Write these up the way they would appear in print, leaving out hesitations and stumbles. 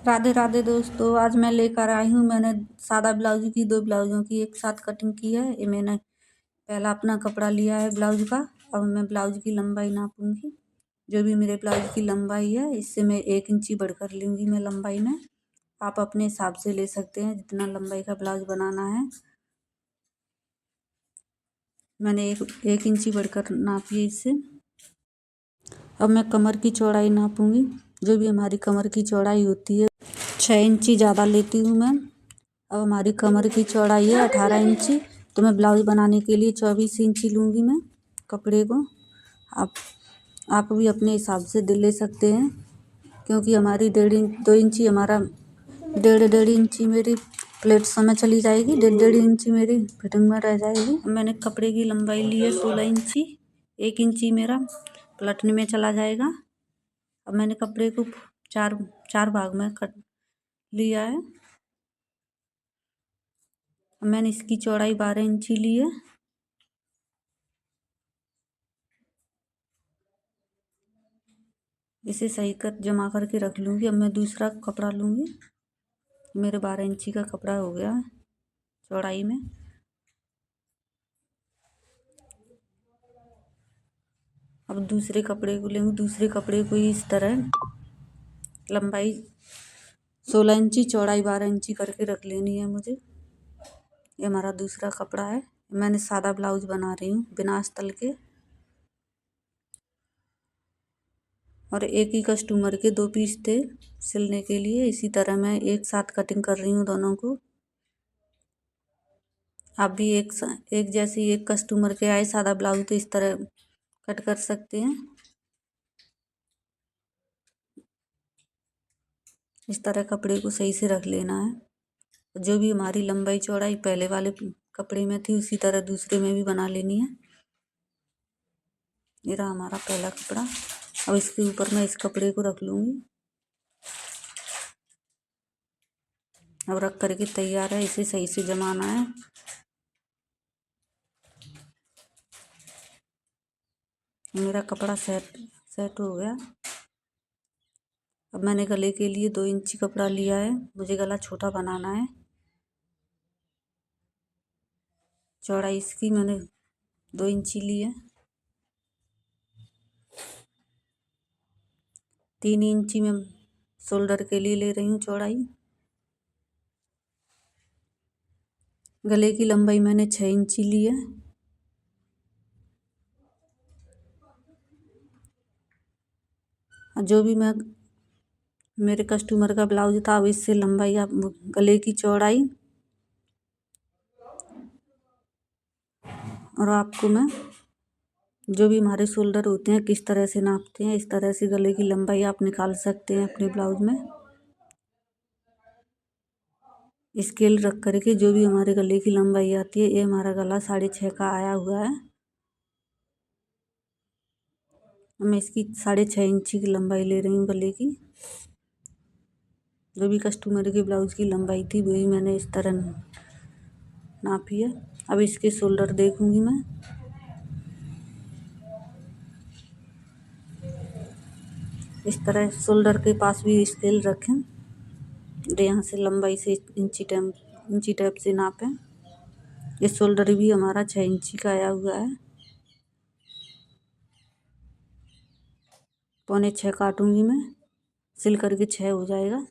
राधे राधे दोस्तों, आज मैं लेकर आई हूँ। मैंने सादा ब्लाउज की 2 ब्लाउजों की एक साथ कटिंग की है। ये मैंने पहला अपना कपड़ा लिया है ब्लाउज का। अब मैं ब्लाउज की लंबाई नापूंगी। जो भी मेरे ब्लाउज की लंबाई है इससे मैं 1 इंची बढ़कर लूँगी मैं लंबाई में। आप अपने हिसाब से ले सकते हैं जितना लंबाई का ब्लाउज बनाना है। मैंने एक इंची बढ़कर नापी है इससे। अब मैं कमर की चौड़ाई नापूंगी। जो भी हमारी कमर की चौड़ाई होती है 6 इंची ज़्यादा लेती हूँ मैं। अब हमारी कमर की चौड़ाई है 18 इंची, तो मैं ब्लाउज बनाने के लिए 24 इंची लूँगी मैं कपड़े को। आप भी अपने हिसाब से ले सकते हैं, क्योंकि हमारी 2 इंची हमारा डेढ़ इंची मेरी प्लेट समय चली जाएगी। डेढ़ इंची मेरी फिटिंग में रह जाएगी। मैंने कपड़े की लंबाई ली है 16 इंची। 1 इंची मेरा पलटने में चला जाएगा। अब मैंने कपड़े को चार भाग में कट लिया है। मैंने इसकी चौड़ाई 12 इंची ली है। इसे सही कर जमा करके रख लूँगी। अब मैं दूसरा कपड़ा लूँगी। मेरे 12 इंची का कपड़ा हो गया है चौड़ाई में। अब दूसरे कपड़े को लेंगे। दूसरे कपड़े को इस तरह लंबाई 16 इंची, चौड़ाई 12 इंची करके रख लेनी है मुझे। ये हमारा दूसरा कपड़ा है। मैंने सादा ब्लाउज बना रही हूँ बिना आस्तर के। और एक ही कस्टमर के 2 पीस थे सिलने के लिए। इसी तरह मैं एक साथ कटिंग कर रही हूँ दोनों को। आप भी एक जैसे एक कस्टमर के आए सादा ब्लाउज तो इस तरह कट कर सकते हैं। इस तरह कपड़े को सही से रख लेना है। जो भी हमारी लंबाई चौड़ाई पहले वाले कपड़े में थी उसी तरह दूसरे में भी बना लेनी है। ये रहा हमारा पहला कपड़ा। अब इसके ऊपर मैं इस कपड़े को रख लूँगी। अब रख करके तैयार है। इसे सही से जमाना है। मेरा कपड़ा सेट हो गया। अब मैंने गले के लिए 2 इंची कपड़ा लिया है। मुझे गला छोटा बनाना है। चौड़ाई इसकी मैंने 2 इंची ली है। 3 इंची में शोल्डर के लिए ले रही हूँ चौड़ाई। गले की लंबाई मैंने 6 इंची ली है। जो भी मेरे कस्टमर का ब्लाउज था अब इससे लंबाई आप गले की चौड़ाई और आपको मैं जो भी हमारे शोल्डर होते हैं किस तरह से नापते हैं इस तरह से गले की लंबाई आप निकाल सकते हैं अपने ब्लाउज में। स्केल रख करके जो भी हमारे गले की लंबाई आती है। ये हमारा गला 6.5 का आया हुआ है। मैं इसकी 6.5 इंची की लंबाई ले रही हूँ गले की। जो भी कस्टमर के ब्लाउज की लंबाई थी वही मैंने इस तरह नापी है। अब इसके शोल्डर देखूंगी मैं। इस तरह शोल्डर के पास भी स्केल रखें। यहाँ से लंबाई से इंची टेप से नापें। ये शोल्डर भी हमारा 6 इंची का आया हुआ है। 6.25 काटूंगी मैं। सिल करके 6 हो जाएगा।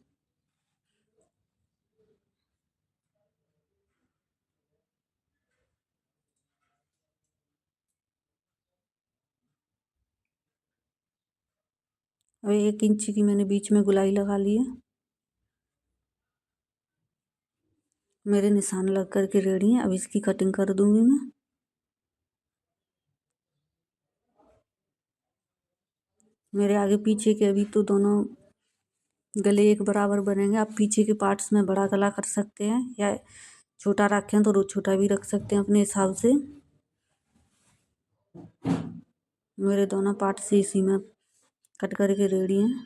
अब 1 इंची की मैंने बीच में गुलाई लगा ली है। मेरे निशान लग करके रेडी है। अब इसकी कटिंग कर दूंगी मैं। मेरे आगे पीछे के अभी तो दोनों गले एक बराबर बनेंगे। आप पीछे के पार्ट्स में बड़ा गला कर सकते हैं या छोटा रखें तो छोटा भी रख सकते हैं अपने हिसाब से। मेरे दोनों पार्ट से इसी में कट करके रेडी हैं।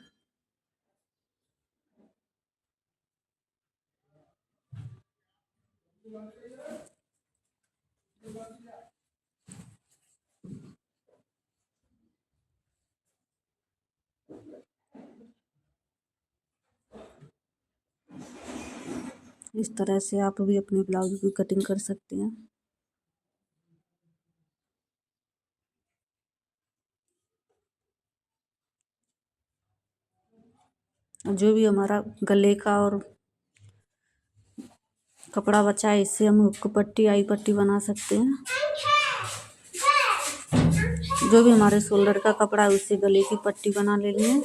इस तरह से आप भी अपने ब्लाउज की कटिंग कर सकते हैं। जो भी हमारा गले का और कपड़ा बचा है, इससे हम हुक पट्टी आई पट्टी बना सकते हैं। जो भी हमारे शोल्डर का कपड़ा है उससे गले की पट्टी बना लेनी है।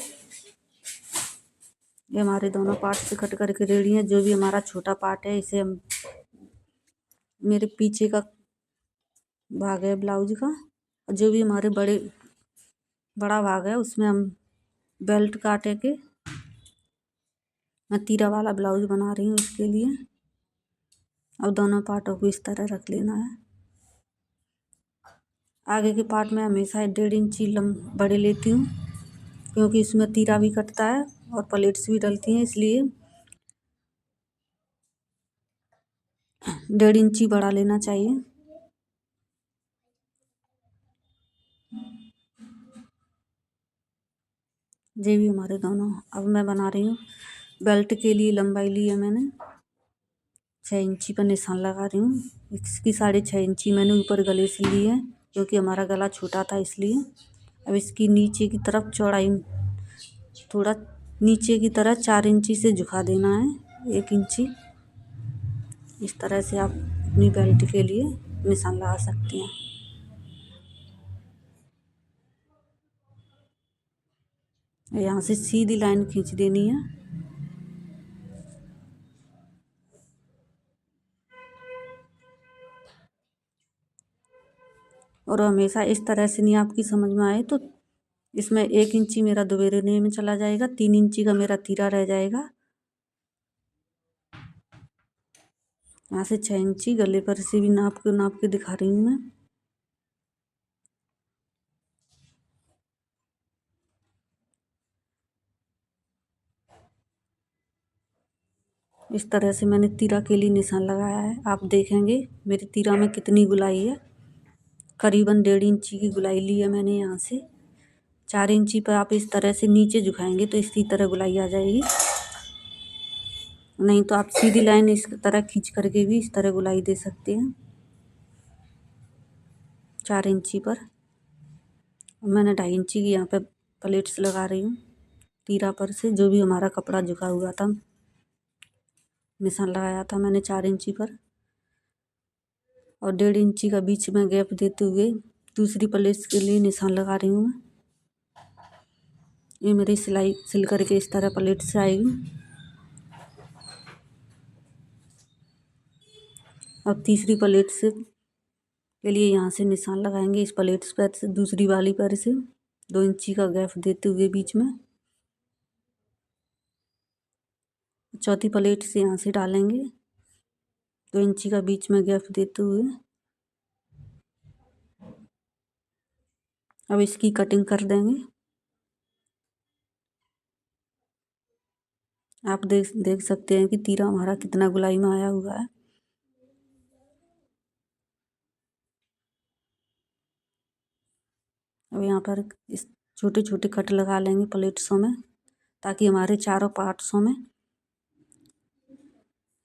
ये हमारे दोनों पार्ट से कट करके रेडी है। जो भी हमारा छोटा पार्ट है इसे हम, मेरे पीछे का भाग है ब्लाउज का, और जो भी हमारे बड़ा भाग है उसमें हम बेल्ट काटे के मैं तीरा वाला ब्लाउज बना रही हूँ इसके लिए। अब दोनों पार्टों को इस तरह रख लेना है। आगे के पार्ट में हमेशा 1.5 इंची बड़े लेती हूँ, क्योंकि इसमें तीरा भी कटता है और प्लेट्स भी डलती हैं, इसलिए 1.5 इंची बड़ा लेना चाहिए। ये भी हमारे दोनों, अब मैं बना रही हूँ बेल्ट के लिए लंबाई ली है मैंने 6 इंची पर निशान लगा रही हूँ। इसकी 6.5 इंची मैंने ऊपर गले से ली है, क्योंकि हमारा गला छोटा था इसलिए। अब इसकी नीचे की तरफ चौड़ाई थोड़ा नीचे की तरह 4 इंची से झुका देना है, 1 इंची। इस तरह से आप अपनी बेल्ट के लिए निशान लगा सकते हैं। यहाँ से सीधी लाइन खींच देनी है। और हमेशा इस तरह से नहीं आपकी समझ में आए तो इसमें 1 इंची मेरा दोबेरने में चला जाएगा, 3 इंची का मेरा तीरा रह जाएगा। यहाँ से 6 इंची गले पर से भी नाप के दिखा रही हूँ मैं। इस तरह से मैंने तीरा के लिए निशान लगाया है। आप देखेंगे मेरे तीरा में कितनी गुलाई है, करीबन 1.5 इंची की गुलाई ली है मैंने। यहाँ से 4 इंची पर आप इस तरह से नीचे झुकाएंगे तो इसी तरह गुलाई आ जाएगी, नहीं तो आप सीधी लाइन इस तरह खींच करके भी इस तरह गुलाई दे सकते हैं 4 इंची पर। मैंने 2.5 इंची की यहाँ पे प्लेट्स लगा रही हूँ तीरा पर से। जो भी हमारा कपड़ा झुका हुआ था, निशान लगाया था मैंने 4 इंची पर, और 1.5 इंची का बीच में गैप देते हुए दूसरी प्लेट्स के लिए निशान लगा रही हूँ मैं। ये मेरी सिलाई सिल करके इस तरह प्लेट से आएगी। अब तीसरी प्लेट से के लिए यहाँ से निशान लगाएंगे इस प्लेट्स पर से, दूसरी वाली पर से 2 इंची का गैप देते हुए बीच में। चौथी प्लेट से यहाँ से डालेंगे 2 इंची का बीच में गैप देते हुए। अब इसकी कटिंग कर देंगे। आप देख सकते हैं कि तीरा हमारा कितना गुलाई में आया हुआ है। अब यहाँ पर इस छोटे छोटे कट लगा लेंगे प्लेट्सों में, ताकि हमारे चारों पार्ट्सों में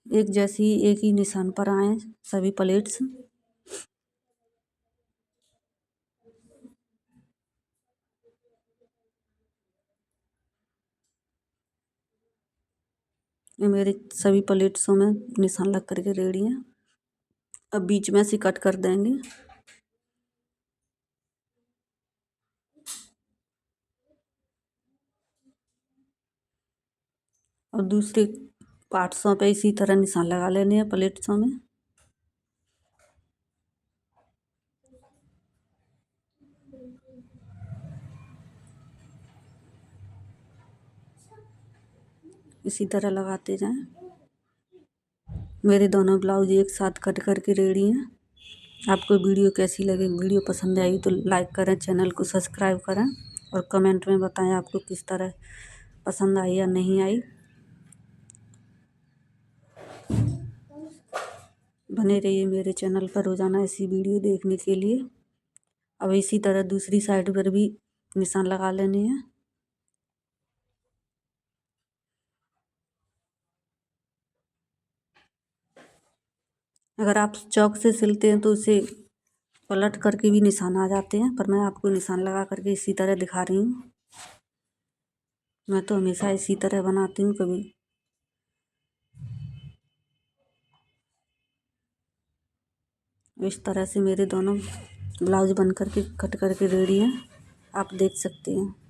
एक ही निशान पर आए सभी प्लेट्स। ये मेरे सभी प्लेट्सों में निशान लग करके रेडी है। अब बीच में से कट कर देंगे। और दूसरे पार्ट्सों पे इसी तरह निशान लगा लेने हैं प्लेट्सों में। इसी तरह लगाते जाएं। मेरे दोनों ब्लाउज एक साथ कट करके रेडी हैं। आपको वीडियो कैसी लगी? वीडियो पसंद आई तो लाइक करें, चैनल को सब्सक्राइब करें, और कमेंट में बताएं आपको किस तरह पसंद आई या नहीं आई। बने रहिए मेरे चैनल पर रोज़ाना ऐसी वीडियो देखने के लिए। अब इसी तरह दूसरी साइड पर भी निशान लगा लेने हैं। अगर आप चौक से सिलते हैं तो उसे पलट करके भी निशान आ जाते हैं, पर मैं आपको निशान लगा करके इसी तरह दिखा रही हूँ। मैं तो हमेशा इसी तरह बनाती हूँ। कभी इस तरह से मेरे दोनों ब्लाउज बन करके कट करके रेडी हैं, आप देख सकते हैं।